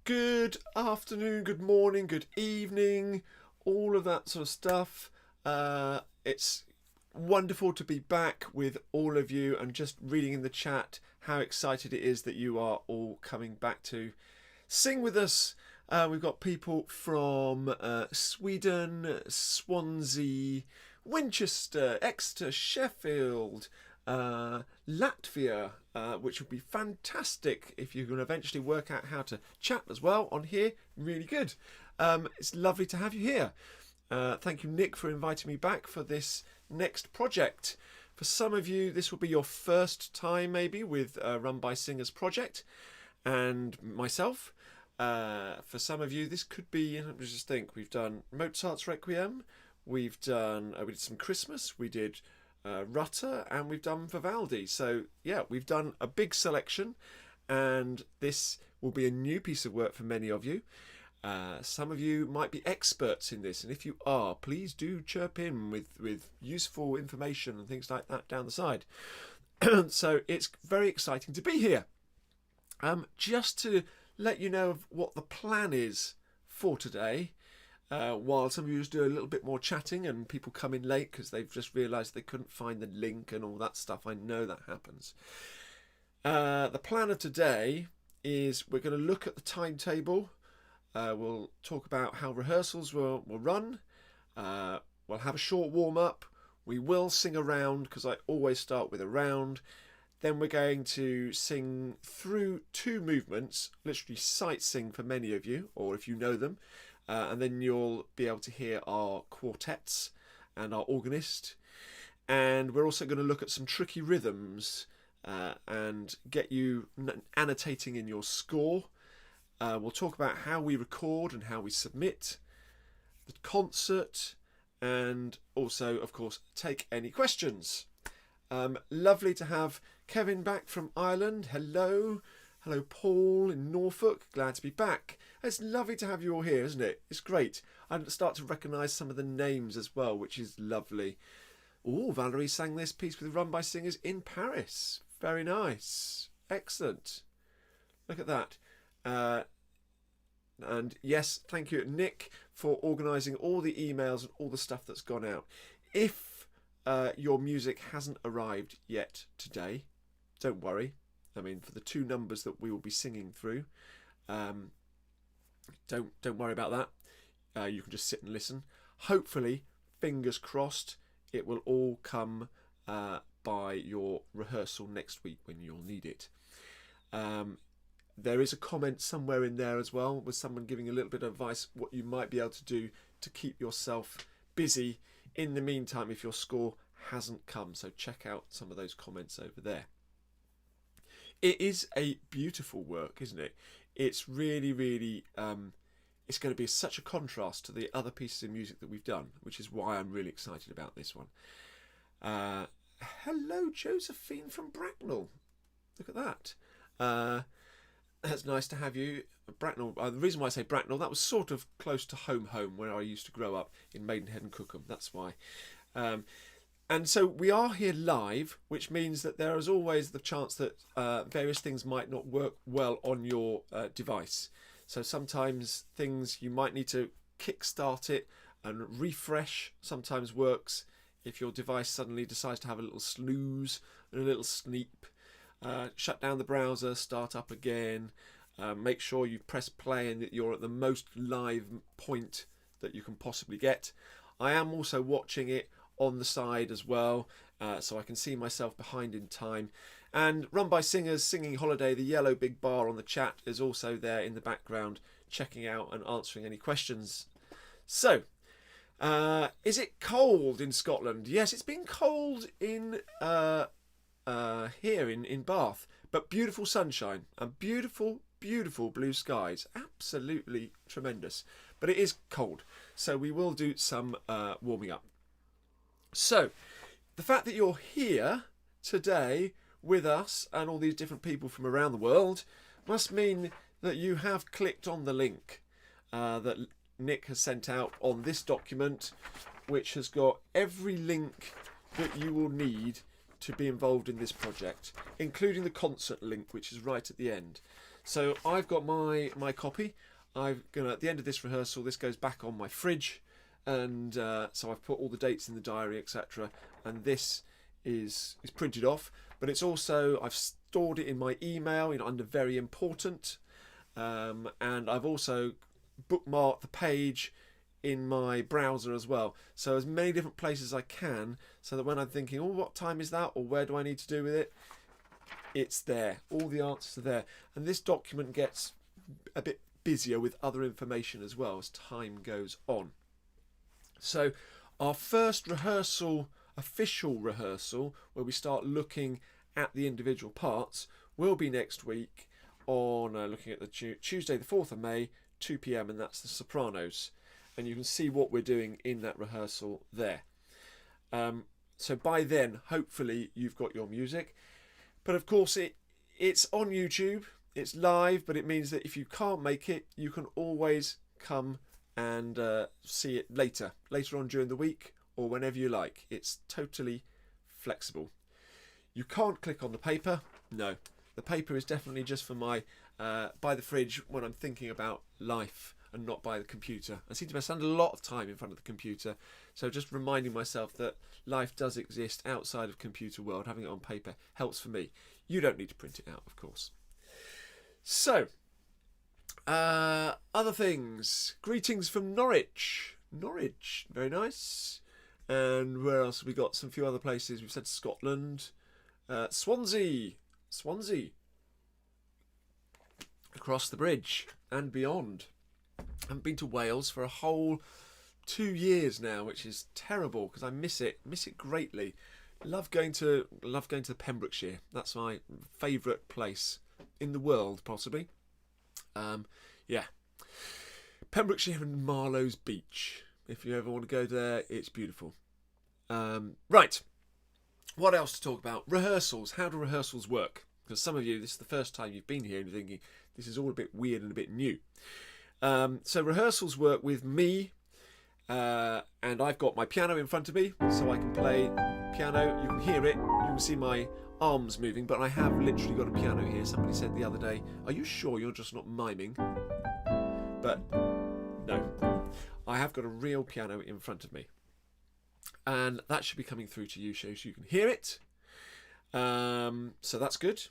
Good afternoon, good morning, good evening, all of that sort of stuff. It's wonderful to be back with all of you and just reading in the chat how excited it is that you are all coming back to sing with us. We've got people from Sweden, Swansea, Winchester, Exeter, Sheffield, Latvia, which would be fantastic if you can eventually work out how to chat as well on here. Really good. It's lovely to have you here. Thank you, Nick, for inviting me back for this next project. For some of you, this will be your first time maybe with RunBySingers project and myself. For some of you, this could be, let me just think, we've done Mozart's Requiem, we did some Christmas, we did Rutter, and we've done Vivaldi. So yeah, we've done a big selection, and this will be a new piece of work for many of you. Some of you might be experts in this, and if you are, please do chirp in with useful information and things like that down the side. So it's very exciting to be here. Just to let you know of what the plan is for today, while some of you just do a little bit more chatting and people come in late because they've just realised they couldn't find the link and all that stuff. I know that happens. The plan of today is we're going to look at the timetable. We'll talk about how rehearsals will run. We'll have a short warm-up. We will sing a round because I always start with a round. Then we're going to sing through two movements, literally sight sing for many of you, or if you know them. And then you'll be able to hear our quartets and our organist. And we're also going to look at some tricky rhythms and get you annotating in your score. We'll talk about how we record and how we submit the concert, and also, of course, take any questions. Lovely to have Kevin back from Ireland. Hello. Hello, Paul in Norfolk. Glad to be back. It's lovely to have you all here, isn't it? It's great. I start to recognise some of the names as well, which is lovely. Oh, Valerie sang this piece with RunBySingers in Paris. Very nice. Excellent. Look at that. And yes, thank you, Nick, for organising all the emails and all the stuff that's gone out. If your music hasn't arrived yet today, don't worry. I mean, for the two numbers that we will be singing through, don't worry about that. You can just sit and listen. Hopefully, fingers crossed, it will all come by your rehearsal next week when you'll need it. There is a comment somewhere in there as well with someone giving a little bit of advice what you might be able to do to keep yourself busy in the meantime if your score hasn't come. So check out some of those comments over there. It is a beautiful work, isn't it? It's really, really, it's going to be such a contrast to the other pieces of music that we've done, which is why I'm really excited about this one. Hello, Josephine from Bracknell. Look at that. That's nice to have you. Bracknell, the reason why I say Bracknell, that was sort of close to home where I used to grow up in Maidenhead and Cookham. That's why. And so we are here live, which means that there is always the chance that various things might not work well on your device. So sometimes things you might need to kickstart it, and refresh sometimes works if your device suddenly decides to have a little snooze and a little sleep. Shut down the browser, start up again, make sure you press play and that you're at the most live point that you can possibly get. I am also watching it on the side as well, so I can see myself behind in time. And RunBySingers singing Holiday, the yellow big bar on the chat, is also there in the background, checking out and answering any questions. So, is it cold in Scotland? Yes, it's been cold in here in Bath, but beautiful sunshine and beautiful blue skies. Absolutely tremendous. But it is cold, so we will do some warming up. So, the fact that you're here today with us and all these different people from around the world must mean that you have clicked on the link that Nick has sent out on this document, which has got every link that you will need to be involved in this project, including the concert link, which is right at the end. So I've got my copy. I'm gonna, at the end of this rehearsal, this goes back on my fridge, and so I've put all the dates in the diary, etc. And this is printed off, but it's also, I've stored it in my email, under very important, and I've also bookmarked the page in my browser as well. So as many different places as I can, so that when I'm thinking, oh, what time is that, or where do I need to do with it, it's there. All the answers are there, and this document gets a bit busier with other information as well as time goes on. So our first rehearsal, official rehearsal, where we start looking at the individual parts, will be next week on looking at the Tuesday the 4th of May, 2 p.m, and that's the Sopranos, and you can see what we're doing in that rehearsal there. So by then, hopefully, you've got your music. But of course, it's on YouTube, it's live, but it means that if you can't make it, you can always come and see it later on during the week, or whenever you like. It's totally flexible. You can't click on the paper. No, the paper is definitely just for my by the fridge when I'm thinking about life, and not by the computer. I seem to spend a lot of time in front of the computer, so just reminding myself that life does exist outside of computer world. Having it on paper helps for me. You don't need to print it out, of course. So, other things. Greetings from Norwich. Norwich, very nice. And where else have we got? Some few other places. We've said Scotland. Swansea. Across the bridge and beyond. I haven't been to Wales for a whole 2 years now, which is terrible because I miss it greatly. Love going to the Pembrokeshire. That's my favourite place in the world, possibly. Yeah, Pembrokeshire and Marlowe's Beach. If you ever want to go there, it's beautiful. Right, what else to talk about? Rehearsals. How do rehearsals work? Because some of you, this is the first time you've been here and you're thinking this is all a bit weird and a bit new. So rehearsals work with me, and I've got my piano in front of me, so I can play piano. You can hear it, you can see my arms moving, but I have literally got a piano here. Somebody said the other day, are you sure you're just not miming? But no, I have got a real piano in front of me, and that should be coming through to you so you can hear it. So that's good.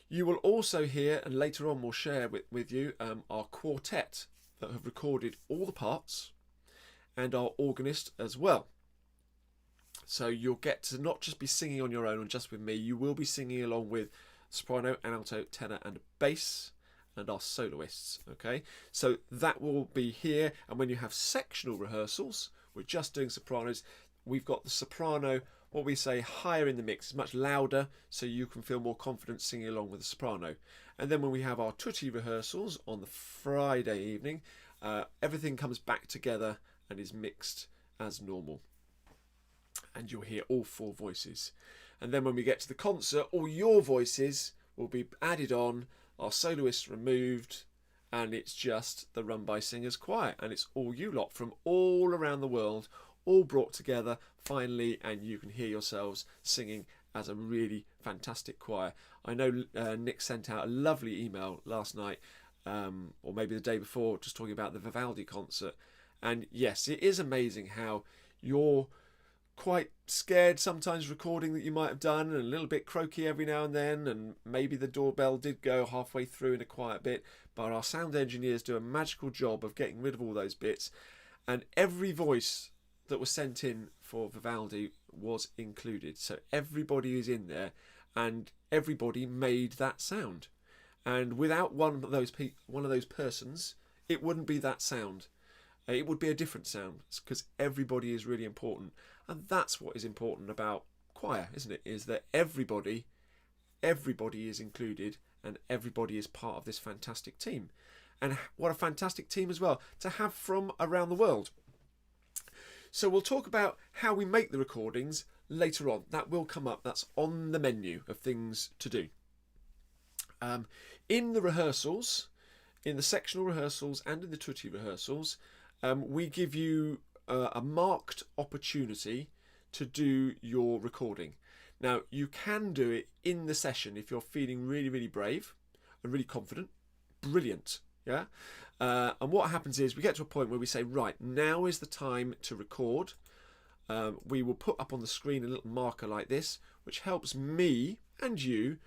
You will also hear, and later on we'll share with you, our quartet that have recorded all the parts, and our organist as well. So you'll get to not just be singing on your own and just with me, you will be singing along with soprano, alto, tenor and bass, and our soloists. Okay, so that will be here. And when you have sectional rehearsals, we're just doing sopranos, we've got the soprano, what we say, higher in the mix. It's much louder, so you can feel more confident singing along with the soprano. And then when we have our tutti rehearsals on the Friday evening, everything comes back together and is mixed as normal. And you'll hear all 4 voices. And then when we get to the concert, all your voices will be added on, our soloists removed, and it's just the RunBySingers choir. And it's all you lot from all around the world, all brought together finally, and you can hear yourselves singing as a really fantastic choir. I know Nick sent out a lovely email last night, or maybe the day before, just talking about the Vivaldi concert. And yes, it is amazing how you're quite scared sometimes recording that you might have done, and a little bit croaky every now and then, and maybe the doorbell did go halfway through in a quiet bit, but our sound engineers do a magical job of getting rid of all those bits, and every voice that was sent in for Vivaldi was included. So everybody is in there, and everybody made that sound. And without one of those persons, it wouldn't be that sound. It would be a different sound, because everybody is really important. And that's what is important about choir, isn't it? Is that everybody is included, and everybody is part of this fantastic team. And what a fantastic team as well to have from around the world. So we'll talk about how we make the recordings later on. That will come up. That's on the menu of things to do. In the rehearsals, in the sectional rehearsals and in the tutti rehearsals, we give you a marked opportunity to do your recording. Now, you can do it in the session if you're feeling really, really brave and really confident. brilliant. Yeah. And what happens is we get to a point where we say, right, now is the time to record. We will put up on the screen a little marker like this, which helps me and you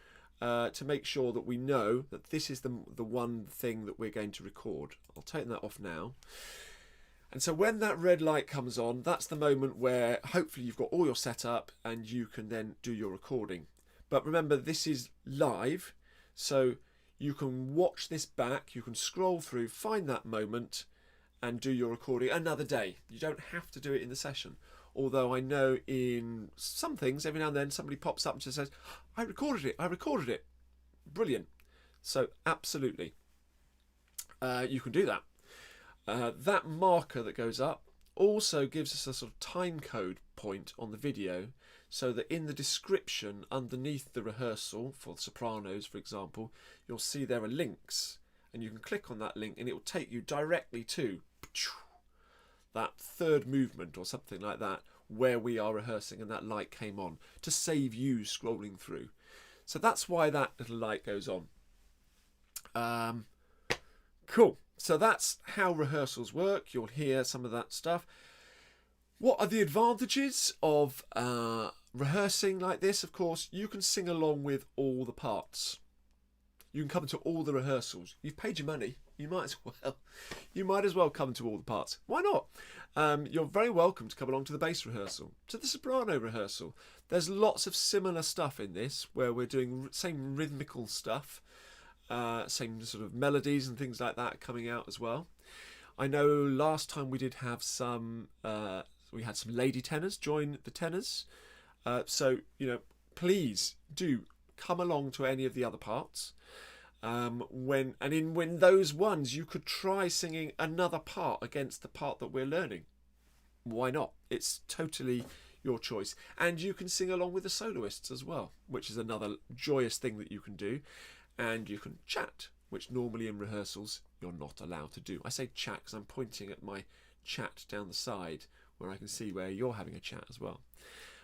to make sure that we know that this is the one thing that we're going to record. I'll take that off now. And so when that red light comes on, that's the moment where hopefully you've got all your set up and you can then do your recording. But remember, this is live, so you can watch this back, you can scroll through, find that moment and do your recording another day. You don't have to do it in the session. Although I know in some things, every now and then somebody pops up and just says, I recorded it. Brilliant. So absolutely, you can do that. That marker that goes up also gives us a sort of time code point on the video, so that in the description underneath the rehearsal for the Sopranos, for example, you'll see there are links, and you can click on that link and it will take you directly to that third movement or something like that where we are rehearsing, and that light came on to save you scrolling through. So that's why that little light goes on. Cool. So that's how rehearsals work. You'll hear some of that stuff. What are the advantages of rehearsing like this? Of course, you can sing along with all the parts. You can come to all the rehearsals. You've paid your money. You might as well come to all the parts. Why not? You're very welcome to come along to the bass rehearsal, to the soprano rehearsal. There's lots of similar stuff in this where we're doing same rhythmical stuff, same sort of melodies and things like that coming out as well. I know last time we did have we had some lady tenors join the tenors. So, please do come along to any of the other parts. When those ones you could try singing another part against the part that we're learning. Why not? It's totally your choice. And you can sing along with the soloists as well, which is another joyous thing that you can do. And you can chat, which normally in rehearsals you're not allowed to do. I say chat because I'm pointing at my chat down the side where I can see where you're having a chat as well.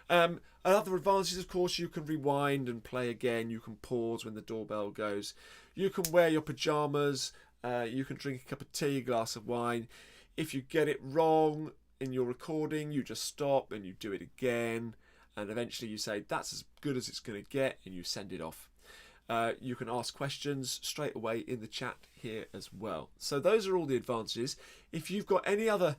Other advantages, of course, you can rewind and play again. You can pause when the doorbell goes. You can wear your pajamas. You can drink a cup of tea, a glass of wine. If you get it wrong in your recording, you just stop and you do it again. And eventually you say, that's as good as it's going to get, and you send it off. You can ask questions straight away in the chat here as well. So those are all the advantages. If you've got any other,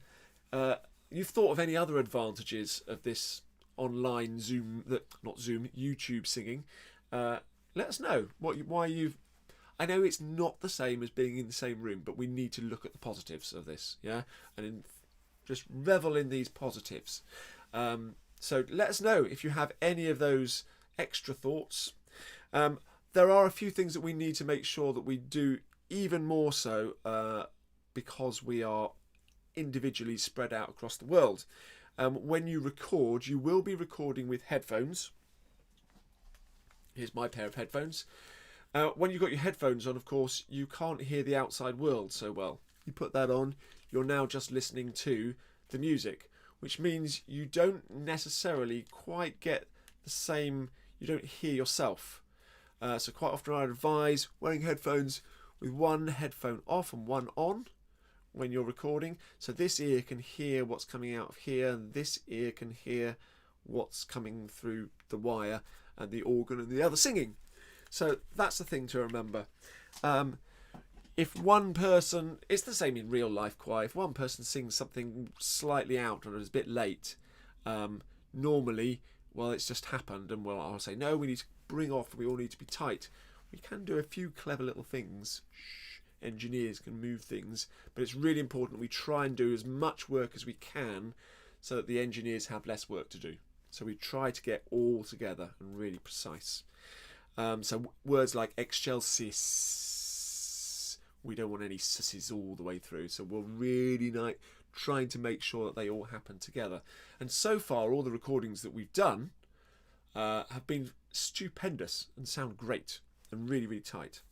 you've thought of any other advantages of this online YouTube singing, let us know why you've. I know it's not the same as being in the same room, but we need to look at the positives of this, yeah, and just revel in these positives. So let us know if you have any of those extra thoughts. There are a few things that we need to make sure that we do even more so because we are individually spread out across the world. When you record, you will be recording with headphones. Here's my pair of headphones. When you've got your headphones on, of course, you can't hear the outside world so well. You put that on, you're now just listening to the music, which means you don't necessarily quite get the same, you don't hear yourself. So quite often I advise wearing headphones with one headphone off and one on when you're recording. So this ear can hear what's coming out of here, and this ear can hear what's coming through the wire and the organ and the other singing. So that's the thing to remember. If one person, it's the same in real life choir, if one person sings something slightly out or is a bit late, normally, well, it's just happened, and I'll say, no, we need to bring off, we all need to be tight. We can do a few clever little things. Engineers can move things, but it's really important we try and do as much work as we can so that the engineers have less work to do. So we try to get all together and really precise. So words like excelsis, we don't want any s's all the way through, so we're really trying to make sure that they all happen together. And so far all the recordings that we've done have been stupendous and sound great and really, really tight.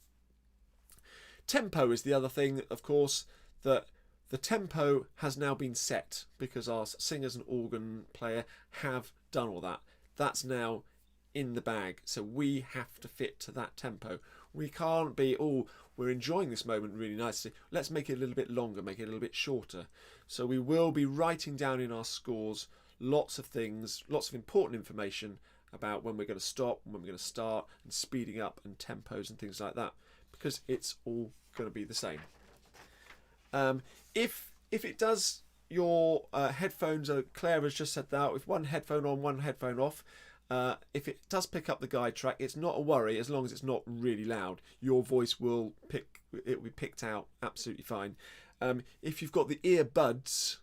Tempo is the other thing, of course, that the tempo has now been set because our singers and organ player have done all that. That's now in the bag, so we have to fit to that tempo. We can't be, we're enjoying this moment really nicely. Let's make it a little bit longer, make it a little bit shorter. So we will be writing down in our scores lots of things, lots of important information about when we're going to stop, when we're going to start, and speeding up and tempos and things like that, because it's all going to be the same. If it does, your headphones are, Claire has just said that, with one headphone on, one headphone off, if it does pick up the guide track, it's not a worry as long as it's not really loud. Your voice will be picked out absolutely fine. If you've got the earbuds,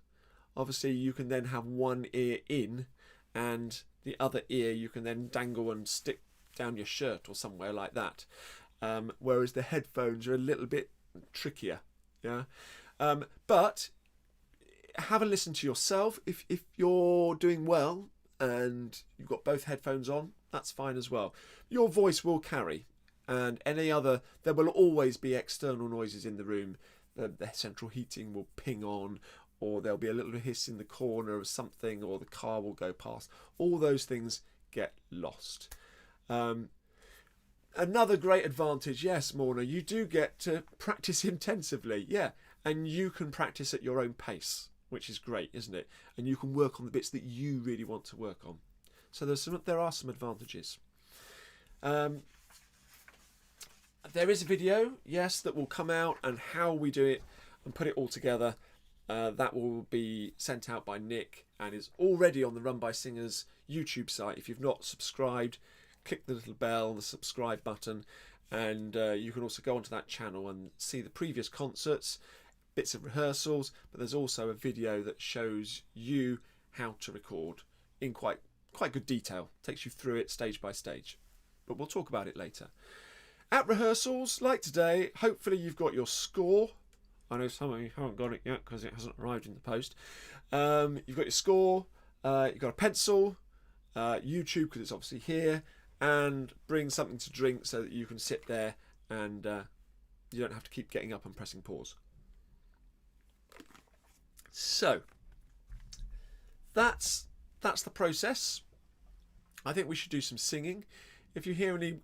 obviously you can then have one ear in, and the other ear you can then dangle and stick down your shirt or somewhere like that. Whereas the headphones are a little bit trickier. Yeah, but have a listen to yourself. If you're doing well and you've got both headphones on, that's fine as well. Your voice will carry, and there will always be external noises in the room. The central heating will ping on, or there'll be a little hiss in the corner of something, or the car will go past. All those things get lost. Another great advantage, yes, Morna, you do get to practice intensively, yeah, and you can practice at your own pace, which is great, isn't it? And you can work on the bits that you really want to work on. So there are some advantages. There is a video, yes, that will come out, and how we do it and put it all together. That will be sent out by Nick and is already on the RunBySingers YouTube site. If you've not subscribed, click the little bell, the subscribe button, and you can also go onto that channel and see the previous concerts, bits of rehearsals, but there's also a video that shows you how to record in quite good detail. Takes you through it stage by stage, but we'll talk about it later. At rehearsals, like today, hopefully you've got your score. I know some of you haven't got it yet because it hasn't arrived in the post. You've got your score, you've got a pencil, YouTube because it's obviously here, and bring something to drink so that you can sit there and you don't have to keep getting up and pressing pause. So that's the process. I think we should do some singing. If you hear any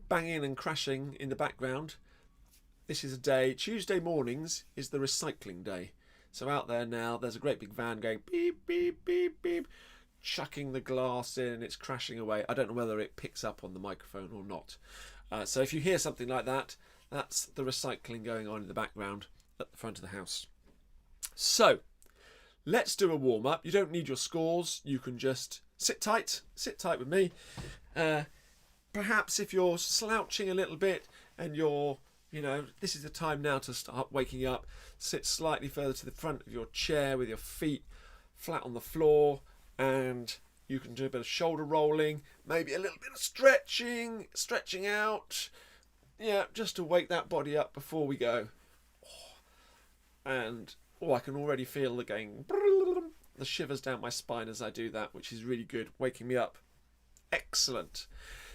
banging and crashing in the background, this is a day, Tuesday mornings is the recycling day. So out there now, there's a great big van going beep, beep, beep, beep, chucking the glass in, it's crashing away. I don't know whether it picks up on the microphone or not. So if you hear something like that, that's the recycling going on in the background at the front of the house. So let's do a warm-up. You don't need your scores. You can just sit tight with me. Perhaps if you're slouching a little bit and you're, this is the time now to start waking up, sit slightly further to the front of your chair with your feet flat on the floor, and you can do a bit of shoulder rolling, maybe a little bit of stretching out, just to wake that body up before we go. And I can already feel the shivers down my spine as I do that, which is really good, waking me up. Excellent.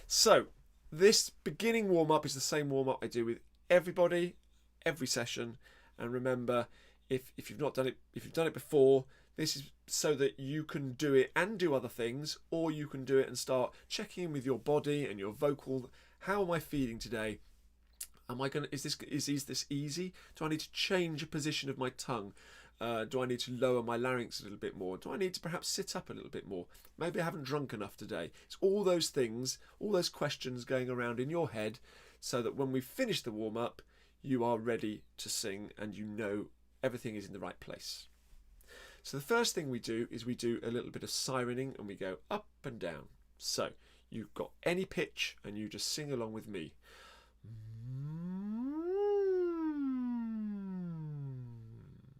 So this beginning warm-up is the same warm-up I do with everybody, every session. And remember, if you've not done it, if you've done it before, this is so that you can do it and do other things, or you can do it and start checking in with your body and your vocal. How am I feeling today? Is this easy? Do I need to change a position of my tongue? Do I need to lower my larynx a little bit more? Do I need to perhaps sit up a little bit more? Maybe I haven't drunk enough today. It's all those things, all those questions going around in your head, so that when we finish the warm-up, you are ready to sing and you know everything is in the right place. So the first thing we do is we do a little bit of sirening, and we go up and down. So you've got any pitch and you just sing along with me.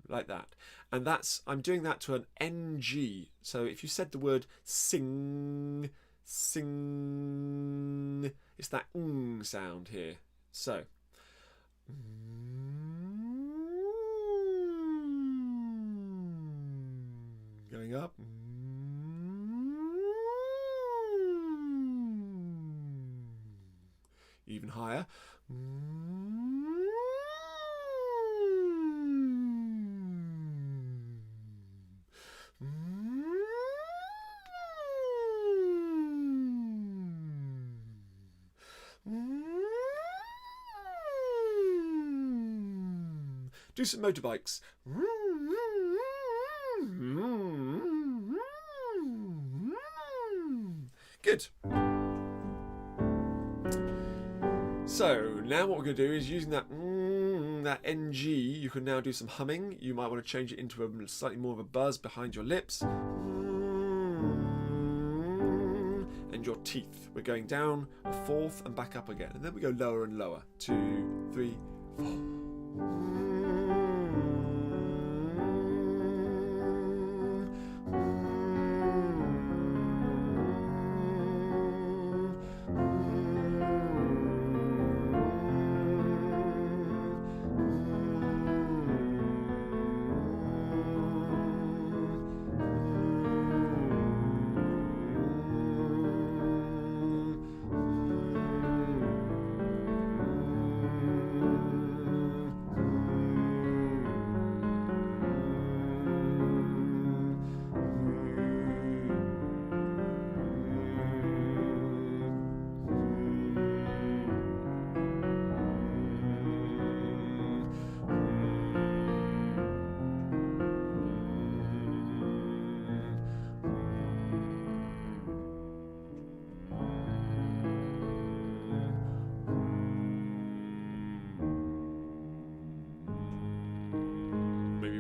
Like that. And I'm doing that to an NG. So if you said the word sing, it's that ng sound here. So going up, even higher. do some motorbikes. Good. So now what we're going to do is using that NG, you can now do some humming. You might want to change it into a slightly more of a buzz behind your lips. And your teeth. We're going down a fourth and back up again. And then we go lower and lower. 2, 3, 4.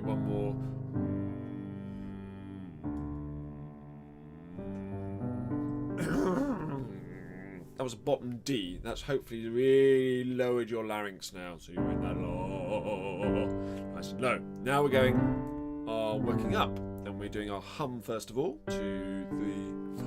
One more. That was a bottom D. That's hopefully really lowered your larynx now, so you're in that low, nice and low. Now we're going working up, and we're doing our hum first of all. 2, 3, 4.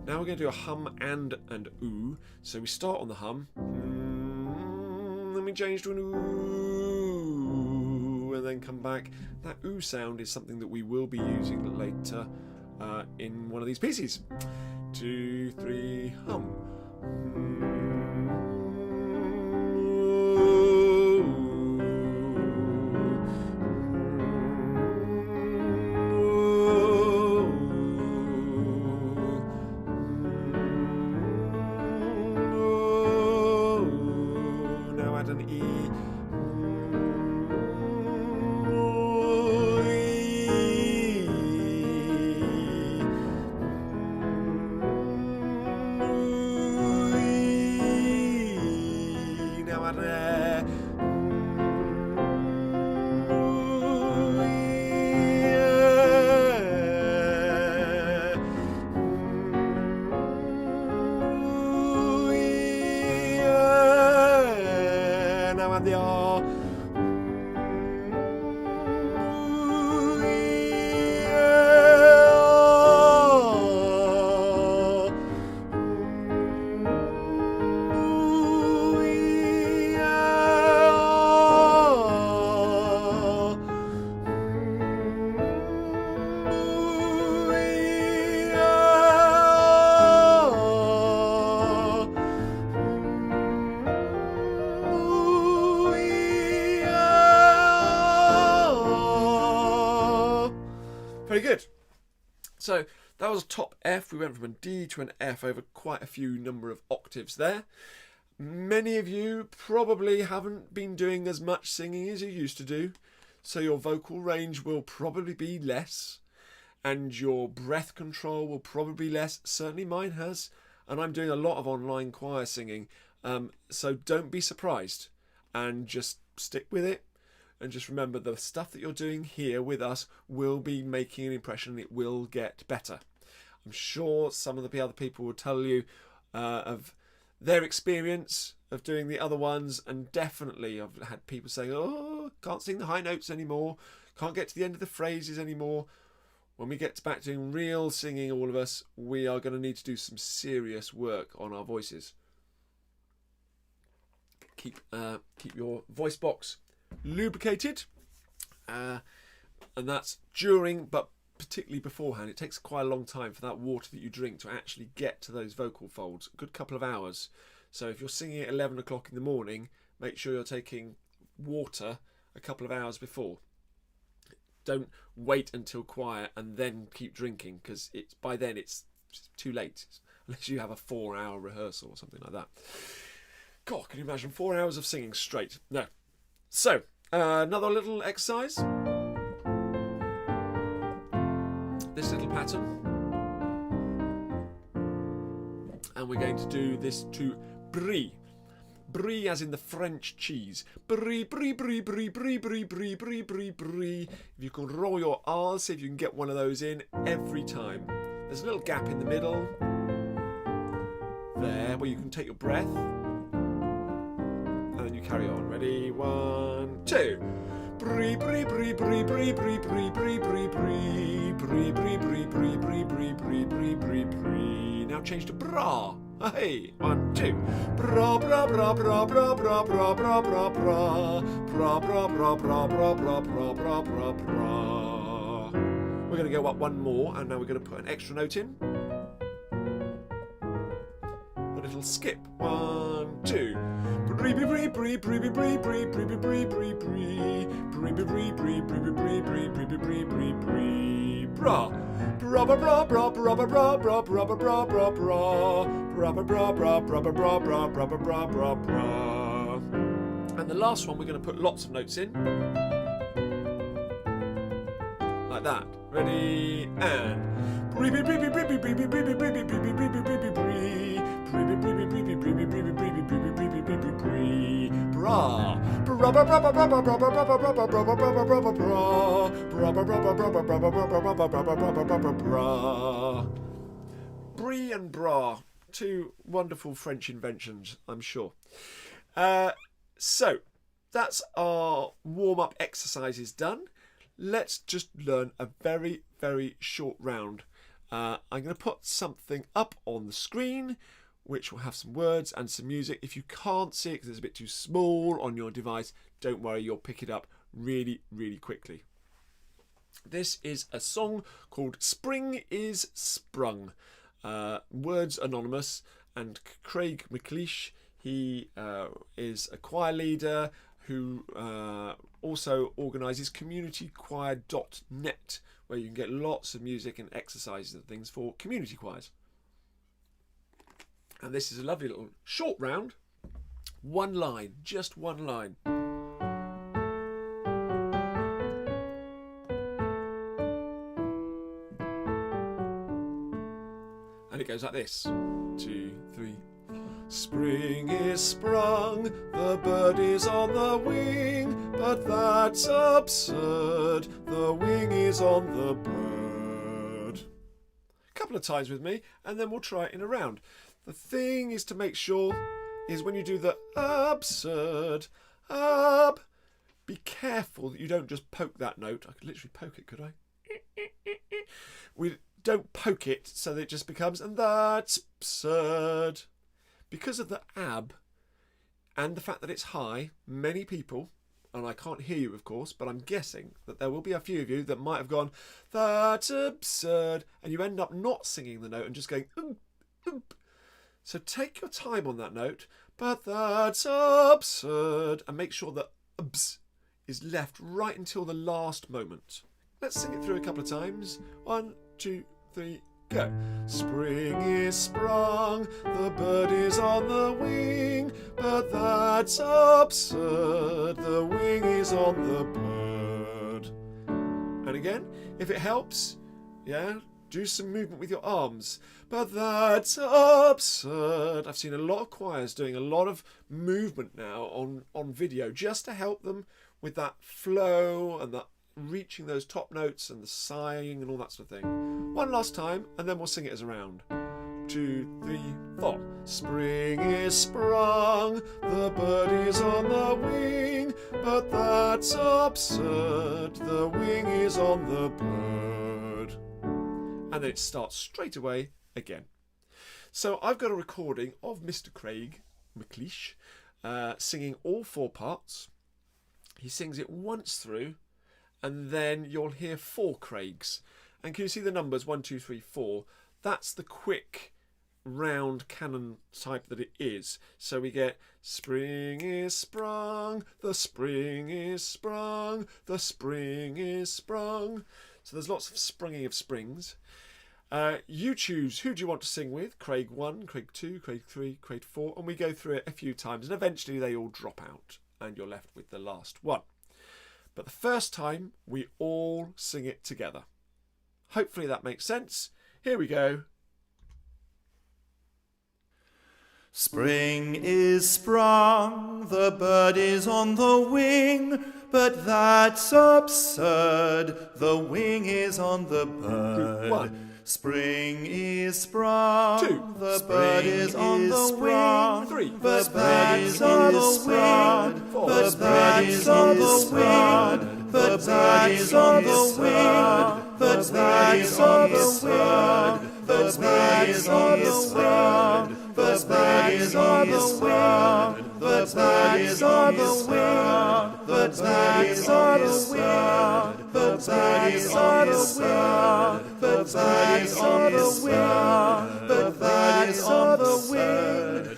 Now we're going to do a hum and an ooh. So we start on the hum, then we change to an ooh, and then come back. That ooh sound is something that we will be using later in one of these pieces. 2, 3, hum. Very good. So that was top F. We went from a D to an F over quite a few number of octaves there. Many of you probably haven't been doing as much singing as you used to do, so your vocal range will probably be less, and your breath control will probably be less. Certainly mine has, and I'm doing a lot of online choir singing, so don't be surprised, and just stick with it. And just remember, the stuff that you're doing here with us will be making an impression. It will get better. I'm sure some of the other people will tell you of their experience of doing the other ones. And definitely I've had people saying, oh, can't sing the high notes anymore. Can't get to the end of the phrases anymore. When we get back to doing real singing, all of us, we are going to need to do some serious work on our voices. Keep your voice box lubricated, and that's during but particularly beforehand. It takes quite a long time for that water that you drink to actually get to those vocal folds. A good couple of hours. So if you're singing at 11 o'clock in the morning, make sure you're taking water a couple of hours before. Don't wait until quiet and then keep drinking, because by then it's too late, unless you have a 4-hour rehearsal or something like that. God, can you imagine 4 hours of singing straight? No. So, another little exercise. This little pattern. And we're going to do this to brie. Brie as in the French cheese. Brie, brie, brie, brie, brie, brie, brie, brie, brie, brie. If you can roll your R's, see if you can get one of those in every time. There's a little gap in the middle. There, where you can take your breath. And then you carry on. Ready? 1, 2. Brie, brie, brie, brie, brie, brie, brie, brie, brie, brie. Brie, brie, brie, brie, brie, brie, brie, brie, brie, brie. Now change to bra. Hey, 1, 2. Bra, bra, bra, bra, bra, bra, bra, bra, bra, bra. Bra, bra, bra, bra, bra, bra, bra, bra, bra, bra. We're going to go up one more, and now we're going to put an extra note in. A little skip. 1, 2. Brie, brie, brie, brie, brie, brie, brie, brie, brie, brie, brie, brie. Brie, brie, brie, brie, brie, brie, brie, brie, brie, brie, brie, brie. Bra. Bra, bra, bra, bra, bra, bra, bra, bra, bra, bra, bra, bra, bra. Bra, bra, bra, bra, bra, bra, bra, bra, bra, bra, bra, bra, bra. And the last one, we're going to put lots of notes in. Like that. Ready? And brie, brie, brie, brie, brie, brie, brie, brie, brie, brie, brie, brie, brie, brie, brie, brie, brie. Brie, brie, brie, brie, brie, brie, brie, brie, brie, brie, brie, brie, brie, brie, brie, brie. Bra. Bra, bra, bra, bra, bra, bra, bra, bra, bra, bra, bra, bra, bra, bra, bra, bra, bra. Bra, bra, bra, bra, bra, bra, bra, bra, bra, bra, bra, bra, bra, bra, bra, bra. Brie and bra. Two wonderful French inventions, I'm sure. So, that's our warm-up exercises done. Let's just learn a very, very short round. I'm going to put something up on the screen, which will have some words and some music. If you can't see it because it's a bit too small on your device, don't worry, you'll pick it up really, really quickly. This is a song called Spring is Sprung. Words anonymous, and Craig McLeish, he is a choir leader who also organises communitychoir.net, where you can get lots of music and exercises and things for community choirs. And this is a lovely little short round. One line, just one line. And it goes like this. 2, 3. Spring is sprung, the bird is on the wing, but that's absurd, the wing is on the bird. A couple of times with me, and then we'll try it in a round. The thing is to make sure is when you do the absurd, be careful that you don't just poke that note. I could literally poke it, could I? We don't poke it so that it just becomes, and that's absurd. Because of the ab and the fact that it's high, many people, and I can't hear you of course, but I'm guessing that there will be a few of you that might have gone, that's absurd, and you end up not singing the note and just going, oop. So take your time on that note, but that's absurd, and make sure that abs is left right until the last moment. Let's sing it through a couple of times. 1, 2, 3, go. Spring is sprung, the bird is on the wing, but that's absurd, the wing is on the bird. And again, if it helps, do some movement with your arms. But that's absurd. I've seen a lot of choirs doing a lot of movement now on video just to help them with that flow and that reaching those top notes and the sighing and all that sort of thing. One last time, and then we'll sing it as a round. 2, 3, 4. Spring is sprung, the bird is on the wing, but that's absurd, the wing is on the bird. And then it starts straight away again. So I've got a recording of Mr. Craig McLeish singing all 4 parts. He sings it once through, and then you'll hear 4 Craigs. And can you see the numbers 1, 2, 3, 4? That's the quick round canon type that it is. So we get spring is sprung, the spring is sprung, the spring is sprung. So there's lots of sprunging of springs. You choose who do you want to sing with. Craig 1, Craig 2, Craig 3, Craig 4, and we go through it a few times, and eventually they all drop out and you're left with the last one. But the first time we all sing it together. Hopefully that makes sense. Here we go. Spring is sprung, the bird is on the wing, but that's absurd, the wing is on the bird. 1. Spring is sprung, 2. the bird is on the wing, 3. but that's absurd, 4. but that's absurd, but that's absurd, but that's absurd, but that's absurd. The bird is on the wing, the bird is on the wing, the bird is on the wing, the bird is on the wing, the bird is on the wing, the bird is on the wing, the bird is on the wing,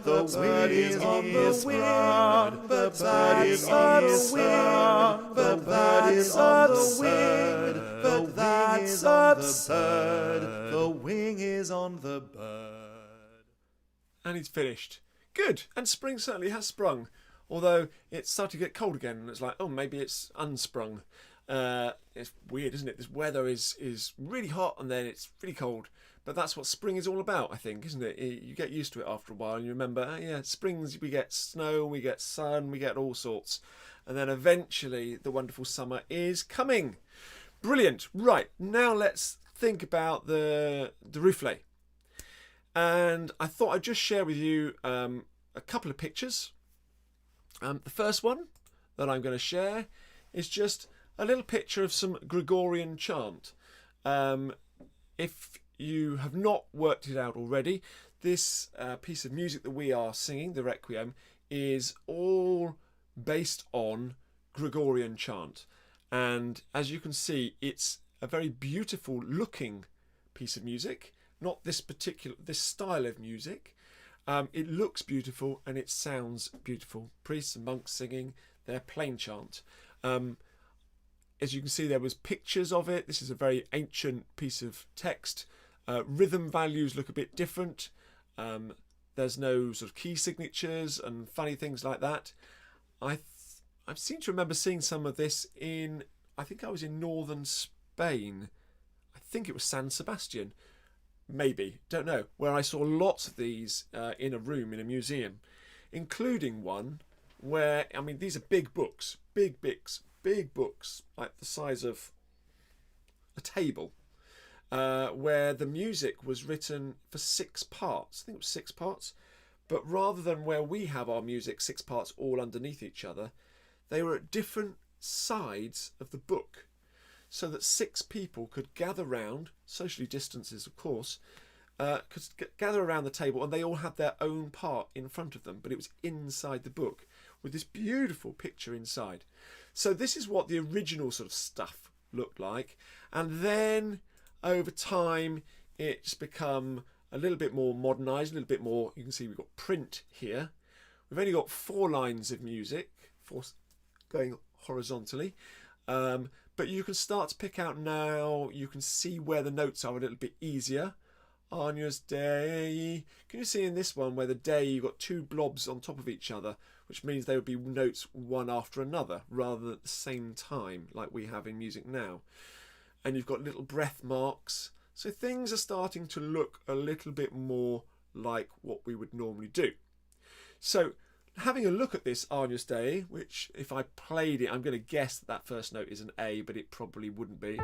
the bird is on the wing, the bird is on the wing, the bird is on the wing, but that's absurd. The wing is on the bird. And he's finished. Good. And spring certainly has sprung. Although it's starting to get cold again, and it's like, oh, maybe it's unsprung. It's weird, isn't it? This weather is really hot and then it's really cold. But that's what spring is all about, I think, isn't it? You get used to it after a while and you remember, oh, yeah, springs, we get snow, we get sun, we get all sorts. And then eventually the wonderful summer is coming. Brilliant. Right, now let's think about the Durufle. And I thought I'd just share with you a couple of pictures. The first one that I'm going to share is just a little picture of some Gregorian chant. If you have not worked it out already, this piece of music that we are singing, the Requiem, is all based on Gregorian chant. And as you can see, it's a very beautiful looking piece of music, not this style of music. It looks beautiful and it sounds beautiful. Priests and monks singing their plain chant. As you can see, there was pictures of it. This is a very ancient piece of text. Rhythm values look a bit different. There's no sort of key signatures and funny things like that. I seem to remember seeing some of this I think I was in northern Spain. I think it was San Sebastian. Maybe, don't know. Where I saw lots of these in a room in a museum. Including one where, I mean, these are big books. Big books, like the size of a table. Where the music was written for 6 parts. I think it was 6 parts. But rather than where we have our music, 6 parts all underneath each other, they were at different sides of the book, so that 6 people could gather round, socially distances of course, could gather around the table, and they all had their own part in front of them, but it was inside the book with this beautiful picture inside. So this is what the original sort of stuff looked like, and then over time it's become a little bit more modernised, a little bit more, you can see we've got print here. We've only got 4 lines of music, 4 going horizontally, but you can start to pick out now, you can see where the notes are a little bit easier. Agnus Dei. Can you see in this one where the day, you've got 2 blobs on top of each other, which means they would be notes one after another rather than at the same time like we have in music now. And you've got little breath marks. So things are starting to look a little bit more like what we would normally do. So having a look at this Agnus Dei, which if I played it, I'm going to guess that first note is an A, but it probably wouldn't be.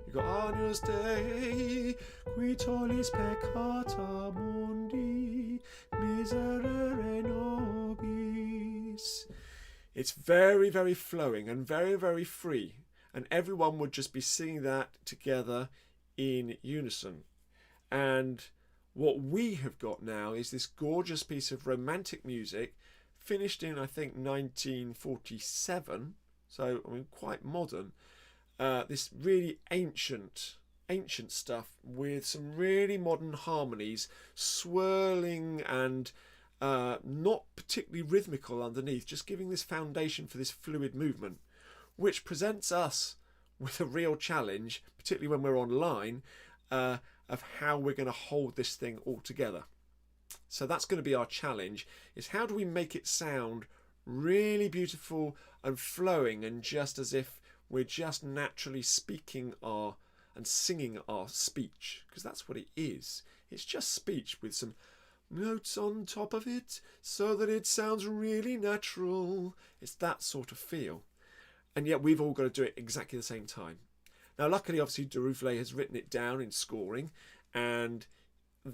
You've got Agnus Dei, qui tollis peccata mundi, miserere nobis. It's very, very flowing and very, very free. And everyone would just be singing that together in unison. And what we have got now is this gorgeous piece of romantic music, finished in, I think, 1947. So I mean, quite modern. This really ancient stuff with some really modern harmonies, swirling and not particularly rhythmical underneath, just giving this foundation for this fluid movement, which presents us with a real challenge, particularly when we're online, of how we're going to hold this thing all together. So that's going to be our challenge, is how do we make it sound really beautiful and flowing, and just as if we're just naturally speaking and singing our speech, because that's what it is. It's just speech with some notes on top of it so that it sounds really natural. It's that sort of feel. And yet we've all got to do it exactly the same time. Now, luckily, obviously, Durufle has written it down in scoring, and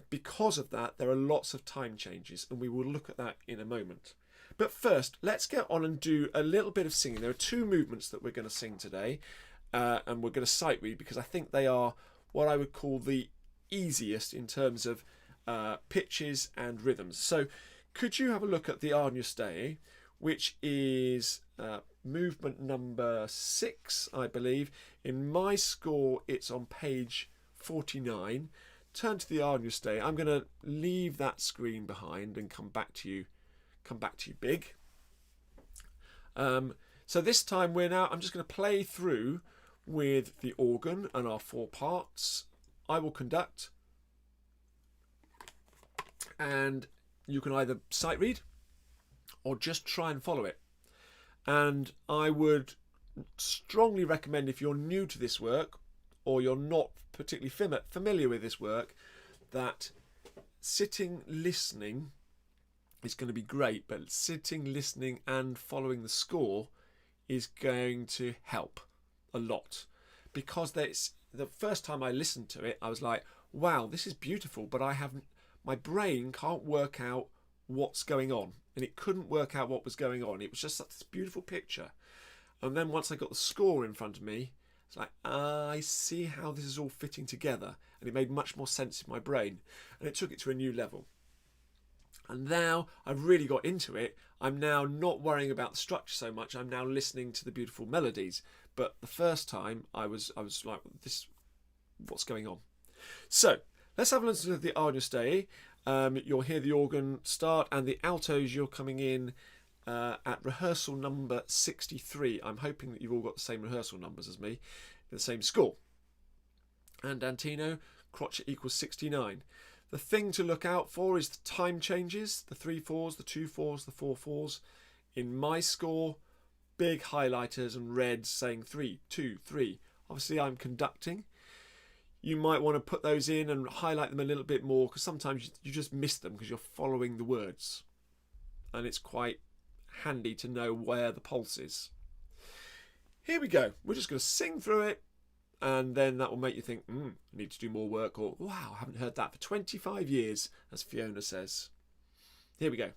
because of that, there are lots of time changes, and we will look at that in a moment. But first, let's get on and do a little bit of singing. There are two movements that we're going to sing today, and we're going to sight read because I think they are what I would call the easiest in terms of pitches and rhythms. So could you have a look at the Agnus Dei, which is movement number 6, I believe. In my score, it's on page 49. Turn to the Agnus Dei. I'm going to leave that screen behind and come back to you big. So this time I'm just going to play through with the organ and our 4 parts. I will conduct, and you can either sight read or just try and follow it. And I would strongly recommend, if you're new to this work or you're not particularly familiar with this work, that sitting listening is going to be great, but sitting, listening and following the score is going to help a lot, because the first time I listened to it, I was like, wow, this is beautiful, but my brain can't work out what's going on, and it couldn't work out what was going on. It was just this beautiful picture. And then once I got the score in front of me, it's like, I see how this is all fitting together, and it made much more sense in my brain, and it took it to a new level. And now I've really got into it. I'm now not worrying about the structure so much. I'm now listening to the beautiful melodies. But the first time I was like, this, what's going on? So let's have a listen to the Agnus Dei. You'll hear the organ start, and the altos, you're coming in at rehearsal number 63. I'm hoping that you've all got the same rehearsal numbers as me, the same score. And Antino, crotchet equals 69. The thing to look out for is the time changes, the 3/4s, the 2/4s, the 4/4s. In my score, big highlighters and reds saying 3, 2, 3. Obviously, I'm conducting. You might want to put those in and highlight them a little bit more, because sometimes you just miss them because you're following the words. And it's quite handy to know where the pulse is. Here we go. We're just going to sing through it. And then that will make you think, I need to do more work, or wow, I haven't heard that for 25 years, as Fiona says. Here we go.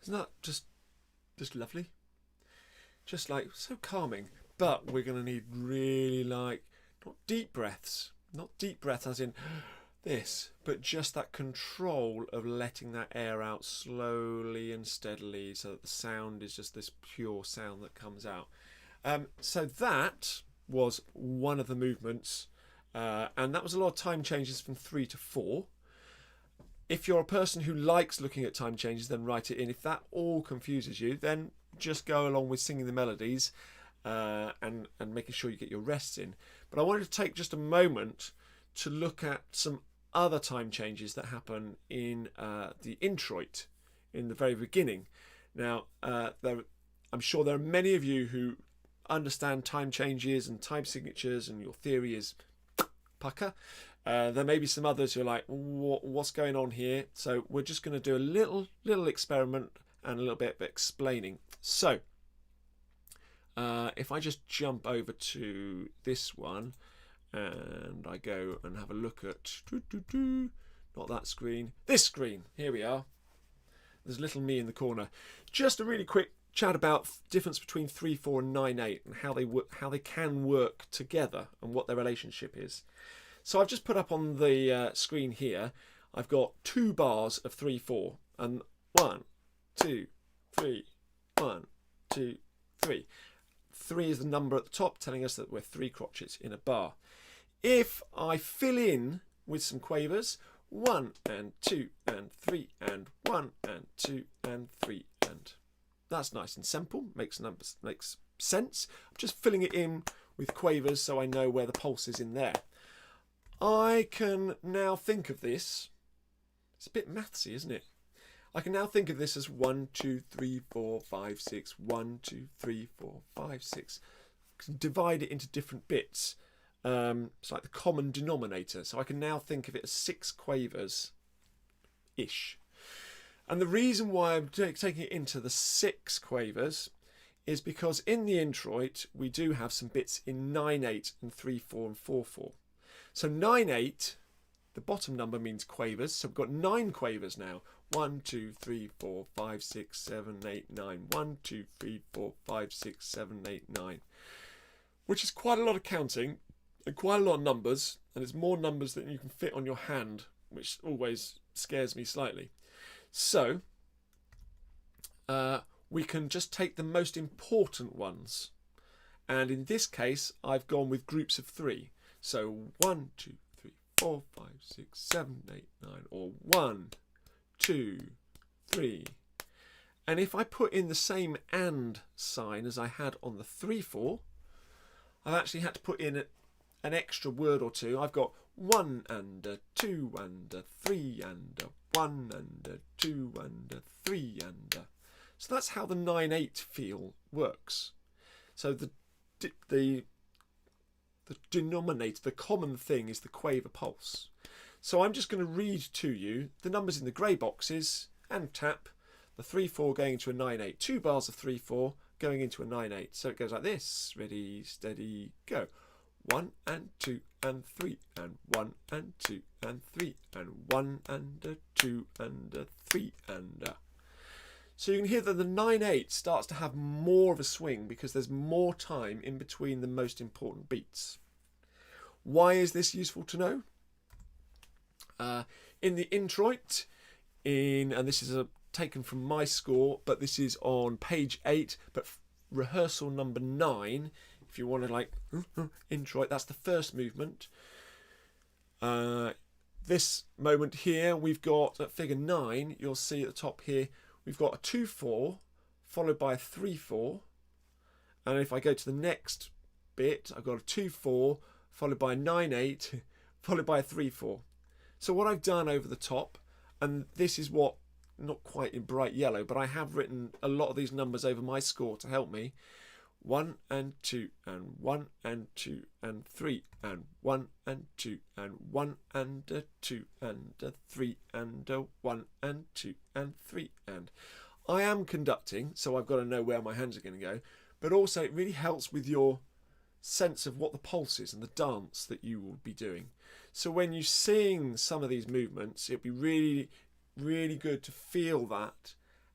Isn't that just lovely? Just like so calming. But we're going to need really like, not deep breaths as in this, but just that control of letting that air out slowly and steadily so that the sound is just this pure sound that comes out. So that was one of the movements, and that was a lot of time changes from 3 to 4. If you're a person who likes looking at time changes, then write it in. If that all confuses you, then just go along with singing the melodies and making sure you get your rests in. But I wanted to take just a moment to look at some other time changes that happen in the introit, in the very beginning. Now, I'm sure there are many of you who understand time changes and time signatures, and your theory is pucker. There may be some others who are like, what's going on here? So we're just going to do a little experiment and a little bit of explaining. So if I just jump over to this one and I go and have a look at not that screen, this screen, here we are. There's little me in the corner. Just a really quick chat about difference between 3/4 and 9/8 and how they can work together and what their relationship is. So I've just put up on the screen here, I've got 2 bars of 3/4 and 1, 2, 3, 1, 2, 3. 3 is the number at the top telling us that we're 3 crotchets in a bar. If I fill in with some quavers, 1 and 2 and 3 and 1 and 2 and 3 and that's nice and simple, makes sense. I'm just filling it in with quavers so I know where the pulse is in there. I can now think of this, it's a bit mathsy, isn't it? I can now think of this as 1, 2, 3, 4, 5, 6, 1, 2, 3, 4, 5, 6. I can divide it into different bits. It's like the common denominator. So I can now think of it as 6 quavers-ish. And the reason why I'm taking it into the 6 quavers is because in the introit we do have some bits in 9/8 and 3/4 and 4/4. So 9/8, the bottom number means quavers. So we've got 9 quavers now. 1, 2, 3, 4, 5, 6, 7, 8, 9. 1, 2, 3, 4, 5, 6, 7, 8, 9. Which is quite a lot of counting and quite a lot of numbers. And it's more numbers than you can fit on your hand, which always scares me slightly. So we can just take the most important ones. And in this case, I've gone with groups of 3. So 1, 2, 3, 4, 5, 6, 7, 8, 9, or 1, 2, 3. And if I put in the same and sign as I had on the 3/4, I've actually had to put in an extra word or two. I've got 1 and a 2 and a 3 and a 1 and a 2 and a 3 and a. So that's how the 9/8 feel works. So the denominator, the common thing, is the Quaver Pulse. So I'm just going to read to you the numbers in the grey boxes and tap the 3/4 going into a 9/8. 2 bars of 3/4 going into a 9/8. So it goes like this. Ready, steady, go. 1 and 2 and 3 and 1 and 2 and 3 and 1 and a 2 and a 3 and a. So you can hear that the 9/8 starts to have more of a swing because there's more time in between the most important beats. Why is this useful to know? In the introit, and this is taken from my score, but this is on page 8, but rehearsal number 9. If you want to like introit, that's the first movement. This moment here, we've got at figure 9, you'll see at the top here, we've got a 2/4 followed by a 3/4. And if I go to the next bit, I've got a 2/4 followed by a 9/8 followed by a 3/4. So what I've done over the top, and this is what, not quite in bright yellow, but I have written a lot of these numbers over my score to help me. 1 and 2 and 1 and 2 and 3 and 1 and 2 and 1 and a 2 and a 3 and a 1 and 2 and 3 and. I am conducting, so I've got to know where my hands are going to go, but also it really helps with your sense of what the pulse is and the dance that you will be doing. So when you sing some of these movements, it'd be really, really good to feel that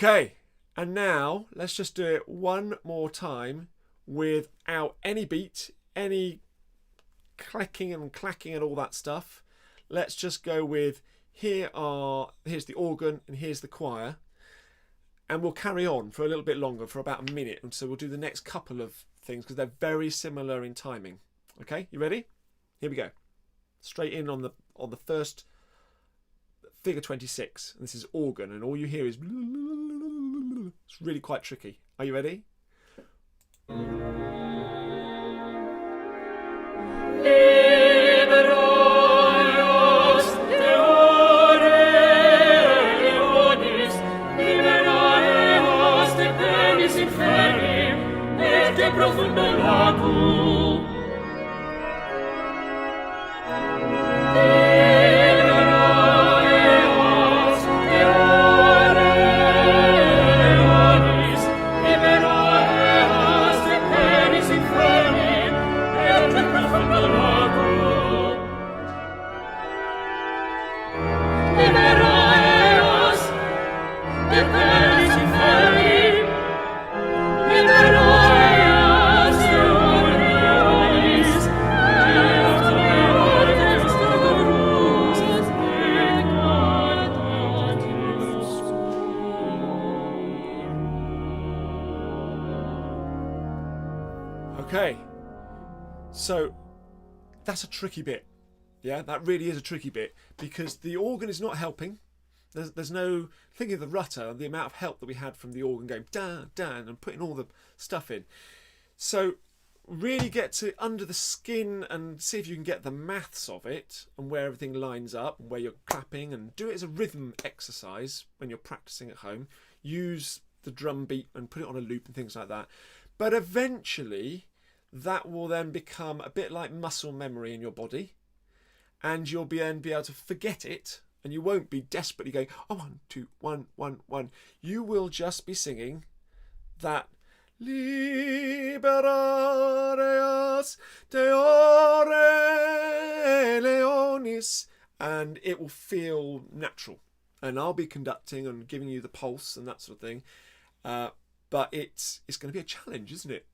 Okay, and now let's just do it one more time without any beat, any clicking and clacking and all that stuff. Let's just go with here's the organ and here's the choir, and we'll carry on for a little bit longer, for about a minute, and so we'll do the next couple of things because they're very similar in timing. Okay, you ready? Here we go. Straight in on the first figure 26, and this is organ, and all you hear is it's really quite tricky. Are you ready? Okay, so that's a tricky bit. Yeah, that really is a tricky bit because the organ is not helping. There's no, thinking of the rutter, the amount of help that we had from the organ going down, down, and putting all the stuff in. So really get to under the skin and see if you can get the maths of it and where everything lines up and where you're clapping, and do it as a rhythm exercise when you're practicing at home. Use the drum beat and put it on a loop and things like that. But eventually that will then become a bit like muscle memory in your body, and you'll be able to forget it, and you won't be desperately going, oh, 1, 2, 1, 1, 1. You will just be singing that Liberareas Deore Leonis, and it will feel natural. And I'll be conducting and giving you the pulse and that sort of thing. But it's going to be a challenge, isn't it?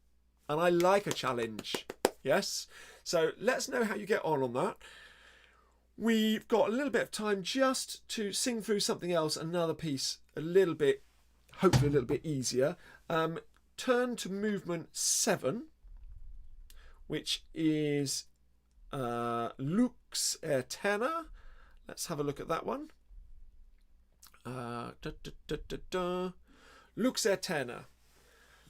And I like a challenge. Yes? So let's know how you get on that. We've got a little bit of time just to sing through something else, another piece, a little bit, hopefully a little bit easier. Turn to movement 7, which is Lux Eterna. Let's have a look at that one. Lux Eterna.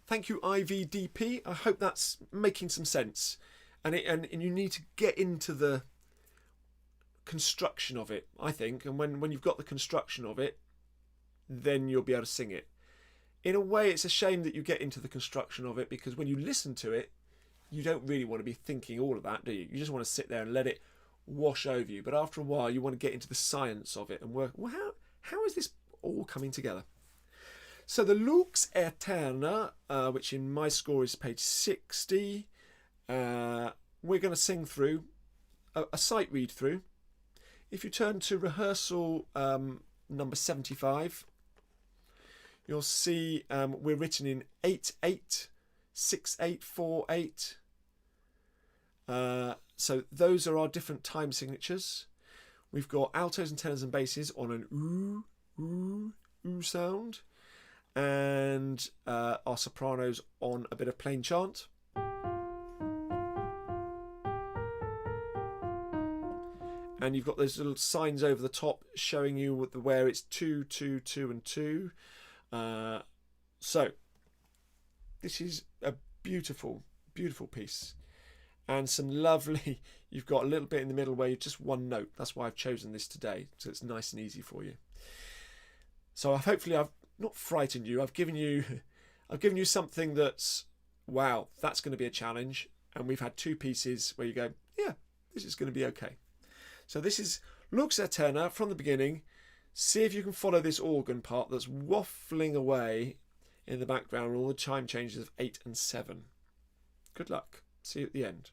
Thank you, IVDP. I hope that's making some sense. And you need to get into the construction of it, I think. And when you've got the construction of it, then you'll be able to sing it. In a way, it's a shame that you get into the construction of it, because when you listen to it, you don't really want to be thinking all of that, do you? You just want to sit there and let it wash over you. But after a while, you want to get into the science of it and work, well, how is this all coming together? So the Lux Eterna, which in my score is page 60, we're going to sing through a sight read through. If you turn to Rehearsal number 75, you'll see we're written in 8/8, 6/8, 4/8. So those are our different time signatures. We've got altos and tenors and basses on an ooh, ooh, ooh sound, and our sopranos on a bit of plain chant. And you've got those little signs over the top showing you where it's 2, 2, 2 and 2. So this is a beautiful, beautiful piece. And some lovely, you've got a little bit in the middle where you're just one note. That's why I've chosen this today, so it's nice and easy for you. So hopefully I've not frightened you. I've given you something that's, wow, that's going to be a challenge. And we've had 2 pieces where you go, yeah, this is going to be okay. So this is Lux Eterna from the beginning. See if you can follow this organ part that's waffling away in the background, all the chime changes of 8 and 7. Good luck. See you at the end.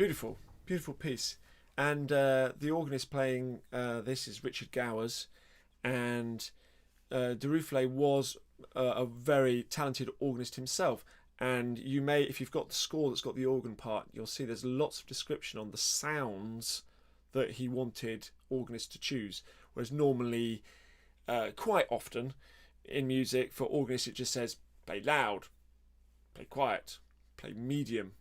Beautiful, beautiful piece. And the organist playing this is Richard Gowers, and Durufle was a very talented organist himself. And you may, if you've got the score that's got the organ part, you'll see there's lots of description on the sounds that he wanted organists to choose. Whereas normally, quite often in music for organists, it just says play loud, play quiet, play medium,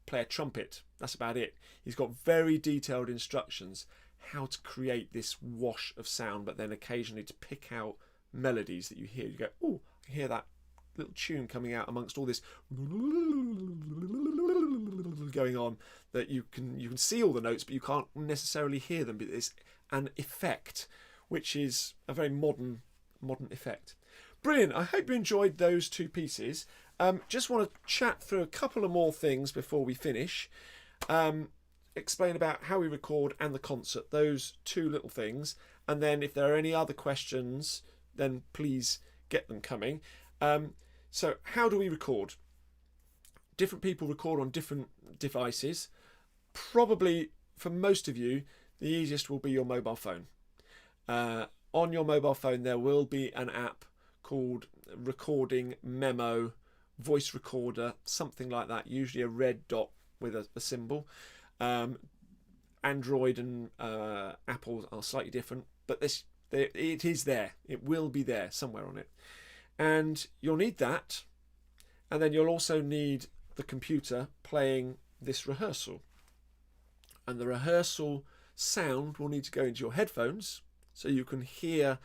play a trumpet. That's about it. He's got very detailed instructions how to create this wash of sound, but then occasionally to pick out melodies that you hear. You go, oh, I can hear that little tune coming out amongst all this going on, that you can see all the notes, but you can't necessarily hear them. But it's an effect, which is a very modern effect. Brilliant. I hope you enjoyed those two pieces. Just want to chat through a couple of more things before we finish. Explain about how we record and the concert, those two little things. And then if there are any other questions, then please get them coming. So how do we record? Different people record on different devices. Probably for most of you, the easiest will be your mobile phone. On your mobile phone, there will be an app called Recording Memo, Voice Recorder, something like that, usually a red dot with a symbol. Android and Apple are slightly different, but it is there. It will be there somewhere on it. And you'll need that, and then you'll also need the computer playing this rehearsal. And the rehearsal sound will need to go into your headphones so you can hear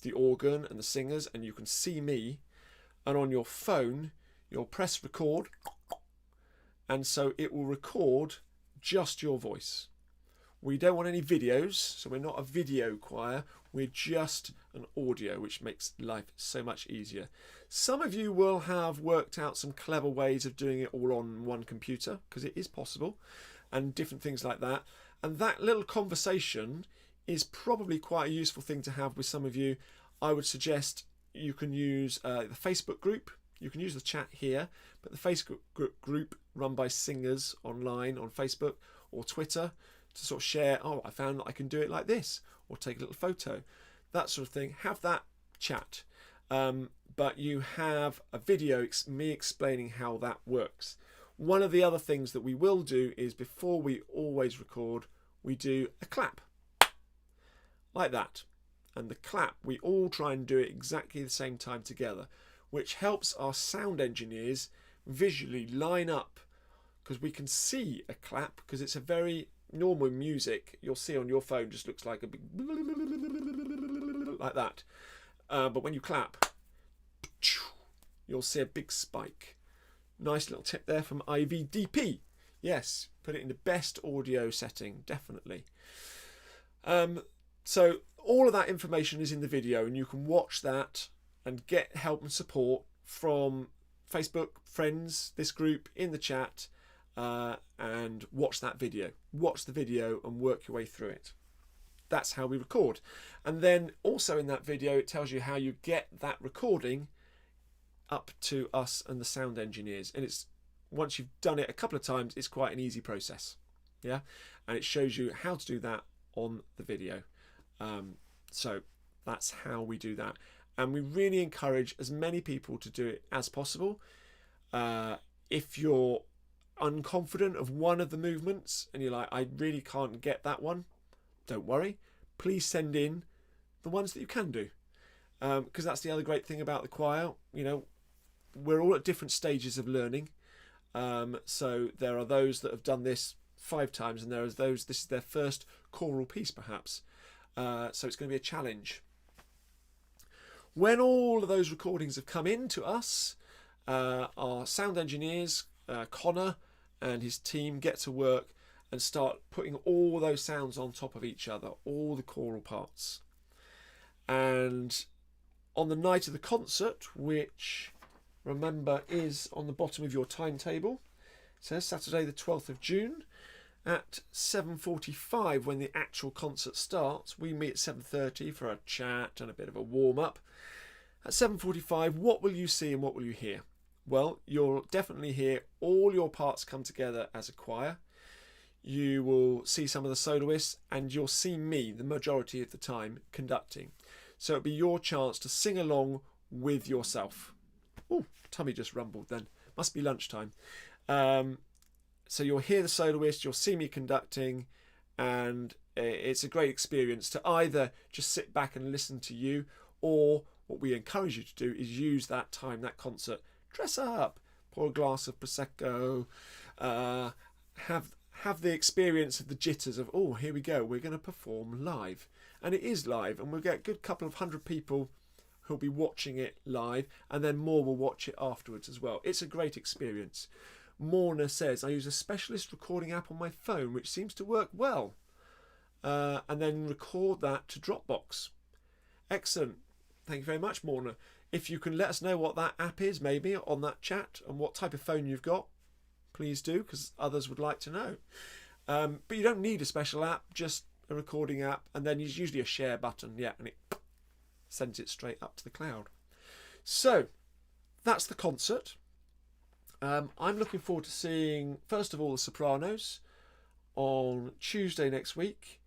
the organ and the singers and you can see me. And on your phone, you'll press record, and so it will record just your voice. We don't want any videos, so we're not a video choir. We're just an audio, which makes life so much easier. Some of you will have worked out some clever ways of doing it all on one computer, because it is possible, and different things like that. And that little conversation is probably quite a useful thing to have with some of you. I would suggest you can use the Facebook group. You can use the chat here, but the Facebook group RunBySingers online on Facebook or Twitter, to sort of share, oh, I found that I can do it like this, or take a little photo, that sort of thing. Have that chat. But you have a video, me explaining how that works. One of the other things that we will do is, before we always record, we do a clap. Like that. And the clap, we all try and do it exactly the same time together, which helps our sound engineers visually line up, because we can see a clap, because it's a very normal music. You'll see on your phone just looks like a big like that, but when you clap, you'll see a big spike. Nice little tip there from IVDP. Yes, put it in the best audio setting, definitely. So all of that information is in the video, and you can watch that and get help and support from Facebook friends, this group, in the chat, and watch that video. Watch the video and work your way through it. That's how we record. And then also in that video, it tells you how you get that recording up to us and the sound engineers. And it's, once you've done it a couple of times, it's quite an easy process. Yeah, and it shows you how to do that on the video. So that's how we do that. And we really encourage as many people to do it as possible. If you're unconfident of one of the movements and you're like, I really can't get that one, don't worry. Please send in the ones that you can do. Because that's the other great thing about the choir. You know, we're all at different stages of learning. So there are those that have done this 5 times, and there are those, this is their first choral piece perhaps. So it's going to be a challenge. When all of those recordings have come in to us, our sound engineers, Connor and his team, get to work and start putting all those sounds on top of each other, all the choral parts. And on the night of the concert, which, remember, is on the bottom of your timetable, it says Saturday the 12th of June at 7:45, when the actual concert starts. We meet at 7:30 for a chat and a bit of a warm-up. At 7:45, what will you see and what will you hear? Well, you'll definitely hear all your parts come together as a choir. you will see some of the soloists, and you'll see me the majority of the time conducting. So it'll be your chance to sing along with yourself. Oh, tummy just rumbled then. Must be lunchtime. So you'll hear the soloist, you'll see me conducting, and it's a great experience to either just sit back and listen to you, or what we encourage you to do is use that time, that concert, dress up, pour a glass of Prosecco, have the experience of the jitters of, oh, here we go, we're going to perform live. And it is live, and we'll get a good couple of hundred people who'll be watching it live, and then more will watch it afterwards as well. It's a great experience. Morna says, I use a specialist recording app on my phone, which seems to work well. And then record that to Dropbox. Excellent. Thank you very much, Morna. If you can let us know what that app is, maybe, on that chat, and what type of phone you've got, please do, because others would like to know. But you don't need a special app, just a recording app, and then there's usually a share button, yeah, and it sends it straight up to the cloud. So, that's the concert. I'm looking forward to seeing, first of all, the Sopranos on Tuesday next week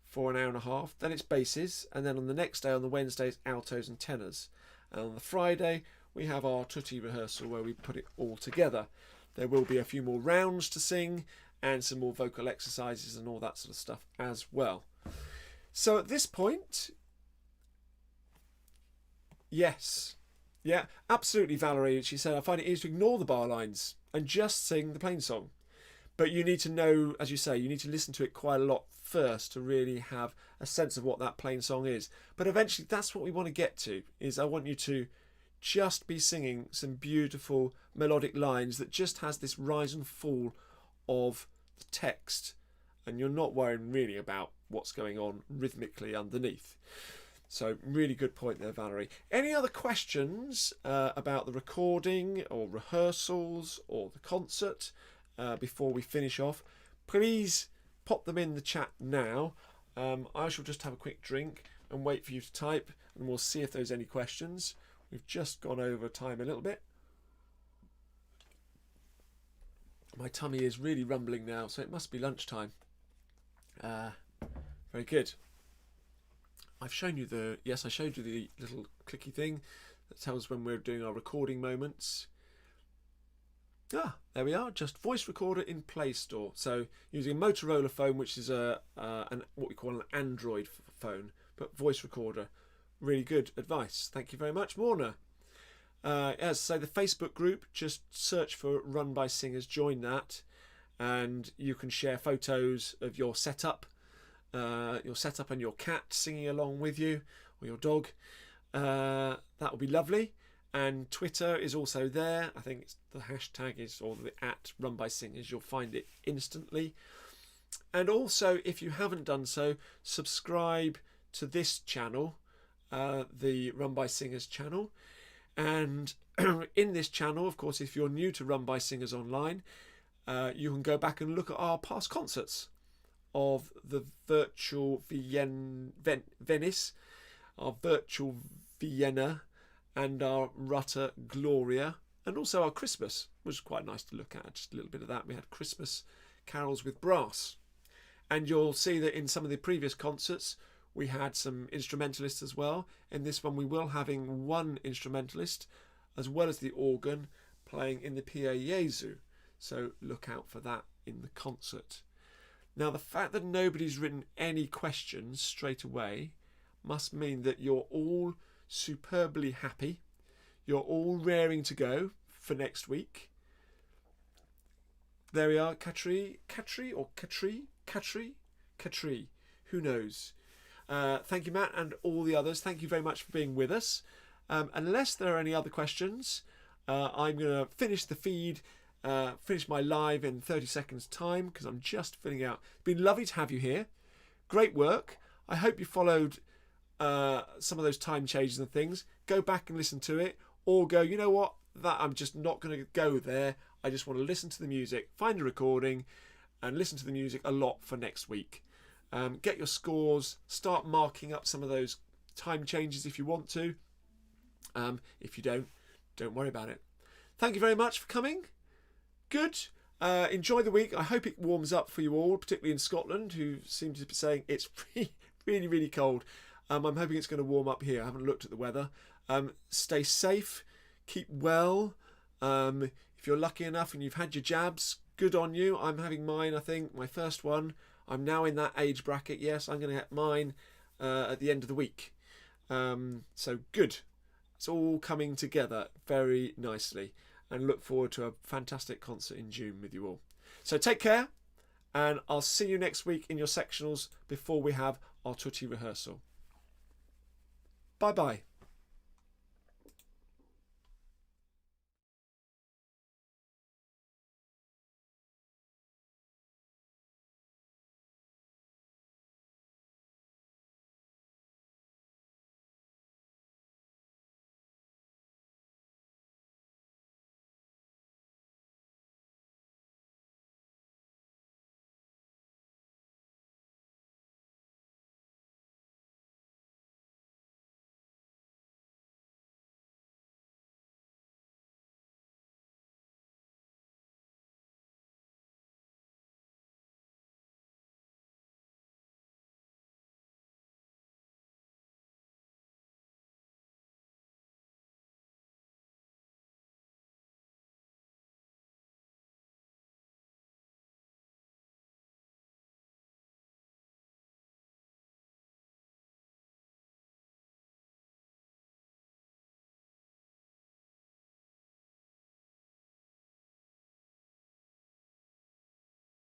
for an hour and a half. Then it's basses, and then on the next day, on the Wednesday, it's altos and tenors. And on the Friday, we have our tutti rehearsal where we put it all together. There will be a few more rounds to sing and some more vocal exercises and all that sort of stuff as well. So at this point, yes. Yeah, absolutely, Valerie. She said, I find it easy to ignore the bar lines and just sing the plain song. But you need to know, as you say, you need to listen to it quite a lot first to really have a sense of what that plain song is. But eventually, that's what we want to get to, is I want you to just be singing some beautiful melodic lines that just has this rise and fall of the text. And you're not worrying really about what's going on rhythmically underneath. So really good point there, Valerie. Any other questions about the recording or rehearsals or the concert before we finish off? Please pop them in the chat now. I shall just have a quick drink and wait for you to type, and we'll see if there's any questions. We've just gone over time a little bit. My tummy is really rumbling now, so it must be lunchtime. Very good. I showed you the little clicky thing that tells when we're doing our recording moments. There we are, just voice recorder in Play Store. So using a Motorola phone, which is what we call an Android phone, but voice recorder. Really good advice. Thank you very much, Morna. So the Facebook group, just search for RunBySingers, join that, and you can share photos of your setup and your cat singing along with you, or your dog. That will be lovely. And Twitter is also there. I think the hashtag is, or the @RunBySingers. You'll find it instantly. And also, if you haven't done so, subscribe to this channel, the RunBySingers channel. And in this channel, of course, if you're new to RunBySingers Online, you can go back and look at our past concerts of the virtual Venice, our virtual Vienna, and our Rutter Gloria, and also our Christmas, which was quite nice to look at, just a little bit of that. We had Christmas carols with brass. And you'll see that in some of the previous concerts, we had some instrumentalists as well. In this one, we will having one instrumentalist, as well as the organ, playing in the Pie Jesu. So look out for that in the concert. Now, the fact that nobody's written any questions straight away must mean that you're all superbly happy. You're all raring to go for next week. There we are, Katri, who knows? Thank you, Matt, and all the others. Thank you very much for being with us. Unless there are any other questions, I'm going to finish the feed, finish my live in 30 seconds time, because I'm just filling out. It's been lovely to have you here. Great work. I hope you followed some of those time changes and things. Go back and listen to it, or go, you know what, that I'm just not going to go there. I just want to listen to the music, find a recording, and listen to the music a lot for next week. Get your scores, start marking up some of those time changes if you want to. If you don't worry about it. Thank you very much for coming. Good. Enjoy the week. I hope it warms up for you all, particularly in Scotland, who seem to be saying it's really, really cold. I'm hoping it's going to warm up here. I haven't looked at the weather. Stay safe, keep well. If you're lucky enough and you've had your jabs, good on you. I'm having mine, I think, my first one. I'm now in that age bracket. Yes, I'm going to get mine at the end of the week. So good. It's all coming together very nicely, and look forward to a fantastic concert in June with you all. So take care, and I'll see you next week in your sectionals before we have our Tutti rehearsal. Bye bye.